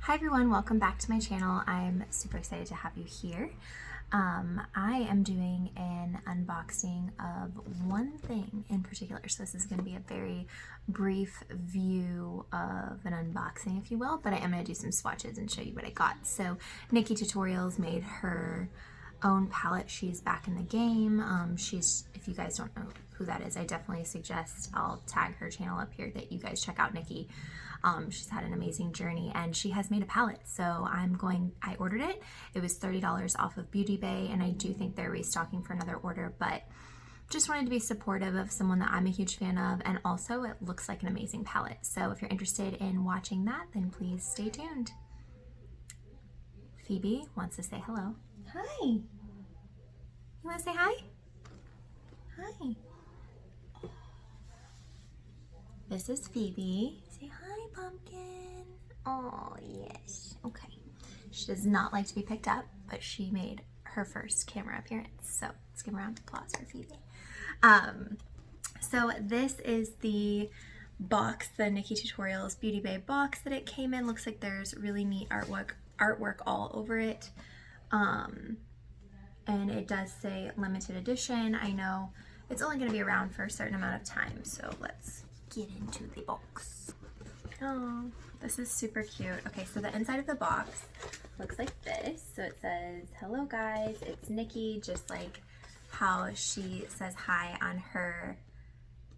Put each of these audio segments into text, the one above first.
Hi everyone, welcome back to my channel. I'm super excited to have you here. I am doing an unboxing of one thing in particular. So this is going to be a very brief view of an unboxing, if you will, but I am going to do some swatches and show you what I got. So Nikkie Tutorials made her own palette. She's back in the game. If you guys don't know who that is, I definitely suggest I'll tag her channel up here that you guys check out Nikkie. She's had an amazing journey and she has made a palette. So I ordered it. It was $30 off of Beauty Bay, and I do think they're restocking for another order, but just wanted to be supportive of someone that I'm a huge fan of, and also it looks like an amazing palette. So if you're interested in watching that, then please stay tuned. Phoebe wants to say hello. Hi. You want to say hi? Hi. This is Phoebe. Say hi, pumpkin. Oh, yes. Okay. She does not like to be picked up, but she made her first camera appearance. So let's give a round of applause for Phoebe. So this is the box, the Nikkie Tutorials Beauty Bay box that it came in. Looks like there's really neat artwork all over it. And it does say limited edition. I know it's only going to be around for a certain amount of time, so let's get into the box. Oh, this is super cute. Okay, so the inside of the box looks like this. So it says, hello guys, it's Nikkie, just like how she says hi on her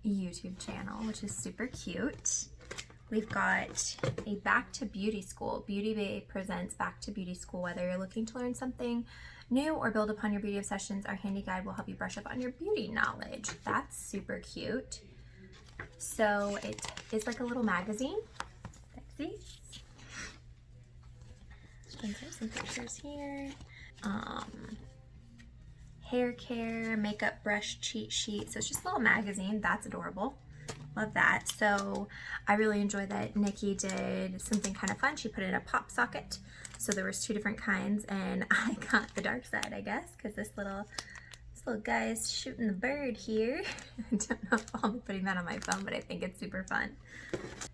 YouTube channel, which is super cute. We've got a Back to Beauty School. Beauty Bay presents Back to Beauty School. Whether you're looking to learn something new or build upon your beauty obsessions, our handy guide will help you brush up on your beauty knowledge. That's super cute. So it is like a little magazine. Sexy. And there's some pictures here. Hair care, makeup brush cheat sheet. So it's just a little magazine. That's adorable. Love that. So I really enjoy that Nikkie did something kind of fun. She put it in a pop socket. So there was two different kinds, and I got the dark side, I guess, because this little guy is shooting the bird here. I don't know if I'll be putting that on my phone, but I think it's super fun.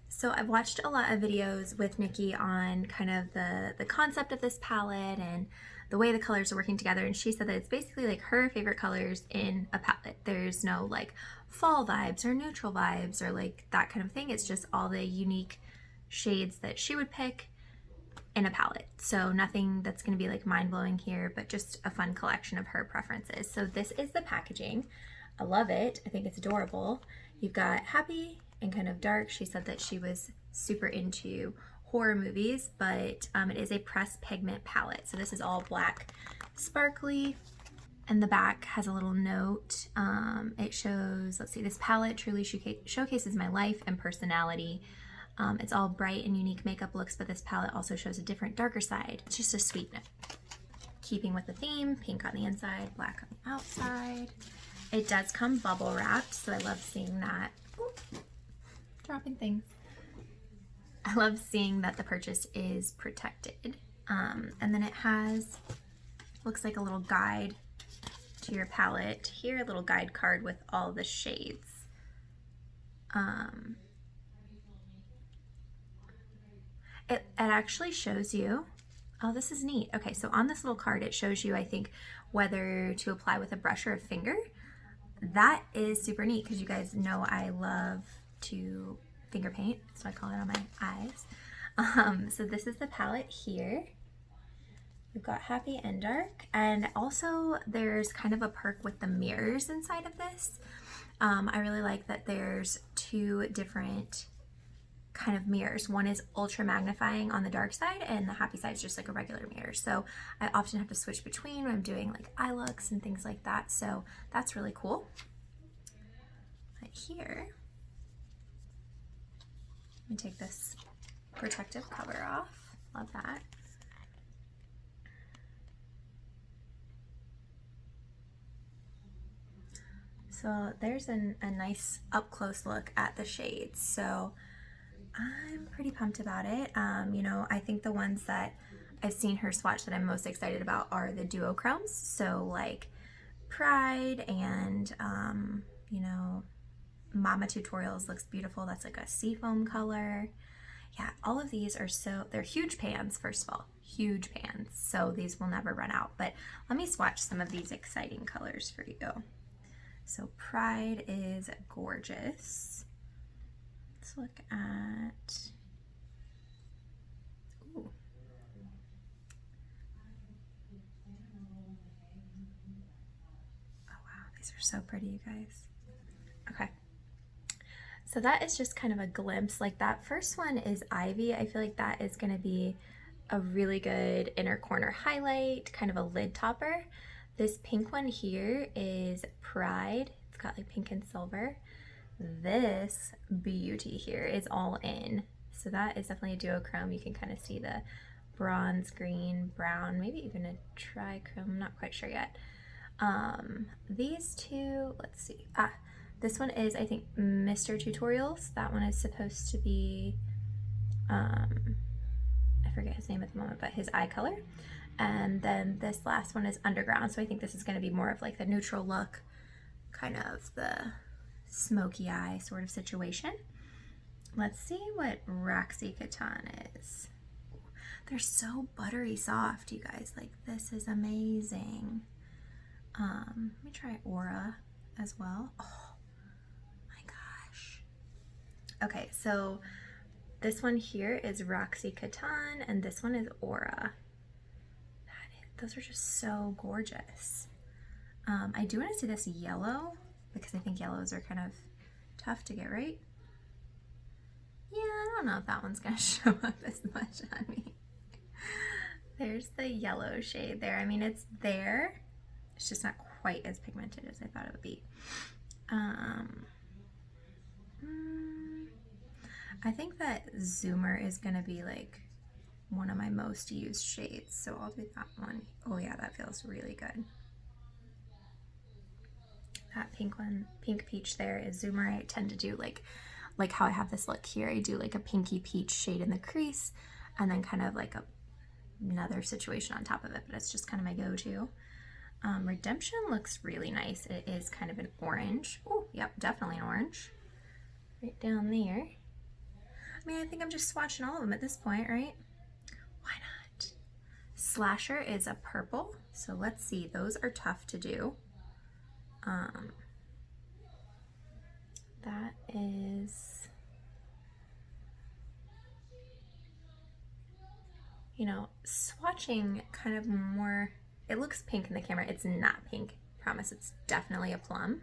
So I've watched a lot of videos with Nikkie on kind of the concept of this palette and the way the colors are working together, and she said that it's basically like her favorite colors in a palette. There's no like fall vibes or neutral vibes or like that kind of thing. It's just all the unique shades that she would pick in a palette. So nothing that's going to be like mind-blowing here, but just a fun collection of her preferences. So this is the packaging. I love it. I think it's adorable. You've got happy and kind of dark. She said that she was super into horror movies, but it is a pressed pigment palette. So this is all black, sparkly, and the back has a little note. It shows, let's see, this palette truly showcases my life and personality. It's all bright and unique makeup looks, but this palette also shows a different, darker side. It's just a sweet note. Keeping with the theme, pink on the inside, black on the outside. It does come bubble wrapped, so I love seeing that. Ooh, dropping things. I love seeing that the purchase is protected. And then it has, looks like a little guide to your palette. Here, a little guide card with all the shades. It actually shows you, oh, this is neat. Okay, so on this little card, it shows you, I think, whether to apply with a brush or a finger. That is super neat because you guys know I love to finger paint, so I call it on my eyes. So this is the palette here. We've got happy and dark, and also there's kind of a perk with the mirrors inside of this. I really like that there's two different kind of mirrors. One is ultra magnifying on the dark side, and the happy side is just like a regular mirror. So I often have to switch between when I'm doing like eye looks and things like that. So that's really cool. But here, let me take this protective cover off. Love that. So there's a nice up close look at the shades. So I'm pretty pumped about it. You know, I think the ones that I've seen her swatch that I'm most excited about are the duochromes. So like Pride and, you know, Mama Tutorials looks beautiful. That's like a seafoam color. Yeah, all of these are they're huge pans, first of all, huge pans. So these will never run out. But let me swatch some of these exciting colors for you. So Pride is gorgeous. Let's look at, ooh. Oh wow, these are so pretty, you guys. Okay. So that is just kind of a glimpse. Like that first one is Ivy. I feel like that is going to be a really good inner corner highlight, kind of a lid topper. This pink one here is Pride. It's got like pink and silver. This beauty here is All In. So that is definitely a duochrome. You can kind of see the bronze, green, brown, maybe even a trichrome. I'm not quite sure yet. These two, let's see. This one is, I think, Mr. Tutorials. That one is supposed to be, I forget his name at the moment, but his eye color. And then this last one is Underground. So I think this is going to be more of like the neutral look, kind of the smoky eye sort of situation. Let's see what Roxy Catan is. They're so buttery soft, you guys. Like, this is amazing. Let me try Aura as well. Oh my gosh. Okay, so this one here is Roxy Catan, and this one is Aura. Those are just so gorgeous. I do want to see this yellow, because I think yellows are kind of tough to get right. Yeah, I don't know if that one's going to show up as much on me. There's the yellow shade there. I mean, it's there. It's just not quite as pigmented as I thought it would be. I think that Zoomer is going to be like one of my most used shades, so I'll do that one. Oh yeah, that feels really good. That pink one, pink peach there is Zoomer. I tend to do like how I have this look here. I do like a pinky peach shade in the crease, and then kind of like another situation on top of it, but it's just kind of my go-to. Redemption looks really nice. It is kind of an orange. Oh, yep, definitely an orange. Right down there. I mean, I think I'm just swatching all of them at this point, right? Why not? Slasher is a purple, so let's see. Those are tough to do. That is, you know, swatching kind of more, it looks pink in the camera. It's not pink, I promise. It's definitely a plum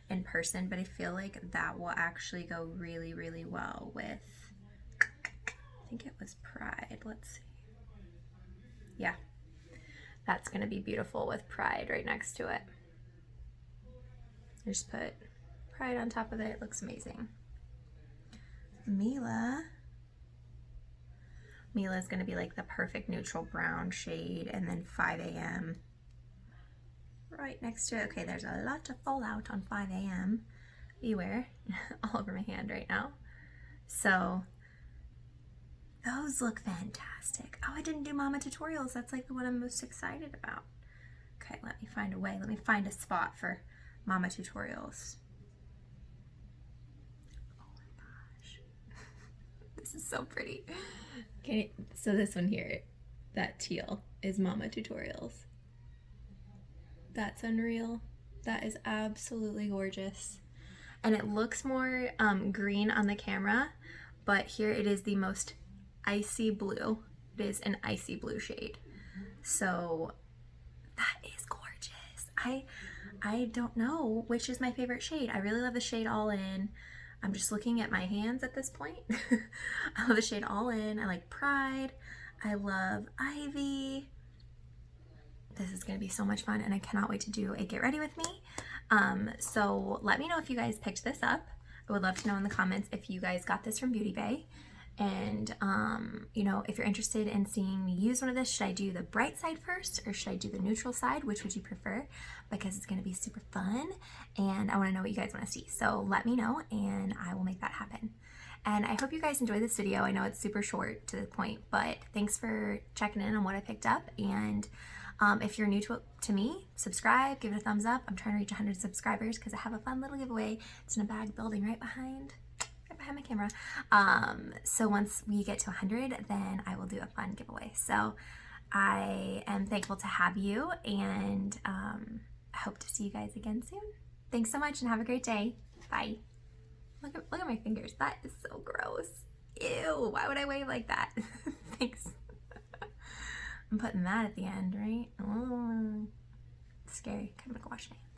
in person, but I feel like that will actually go really, really well with, I think it was Pride. Let's see. Yeah, that's going to be beautiful with Pride right next to it. I just put Pride on top of it. It looks amazing. Mila is going to be like the perfect neutral brown shade, and then 5 a.m. right next to it. Okay, there's a lot to fall out on 5 a.m. Beware. All over my hand right now. So those look fantastic. Oh, I didn't do Mama Tutorials. That's like the one I'm most excited about. Okay, let me find a way. Let me find a spot for Mama Tutorials. Oh my gosh. This is so pretty. Okay, so this one here, that teal, is Mama Tutorials. That's unreal. That is absolutely gorgeous. And it looks more green on the camera, but here it is the most icy blue. It is an icy blue shade. So that is gorgeous. I don't know which is my favorite shade. I really love the shade All In. I'm just looking at my hands at this point. I love the shade All In. I like Pride. I love Ivy. This is going to be so much fun, and I cannot wait to do a get ready with me. So let me know if you guys picked this up. I would love to know in the comments if you guys got this from Beauty Bay. And, you know, if you're interested in seeing me use one of this, should I do the bright side first or should I do the neutral side? Which would you prefer? Because it's going to be super fun and I want to know what you guys want to see. So let me know and I will make that happen. And I hope you guys enjoyed this video. I know it's super short to the point, but thanks for checking in on what I picked up. And if you're new to me, subscribe, give it a thumbs up. I'm trying to reach 100 subscribers because I have a fun little giveaway. It's in a bag building right behind. behind my camera. So once we get to 100, then I will do a fun giveaway. So I am thankful to have you, and I hope to see you guys again soon. Thanks so much and have a great day. Bye. Look at my fingers. That is so gross. Ew, why would I wave like that? Thanks. I'm putting that at the end, right? Oh, scary. Kind of like a wash my hands.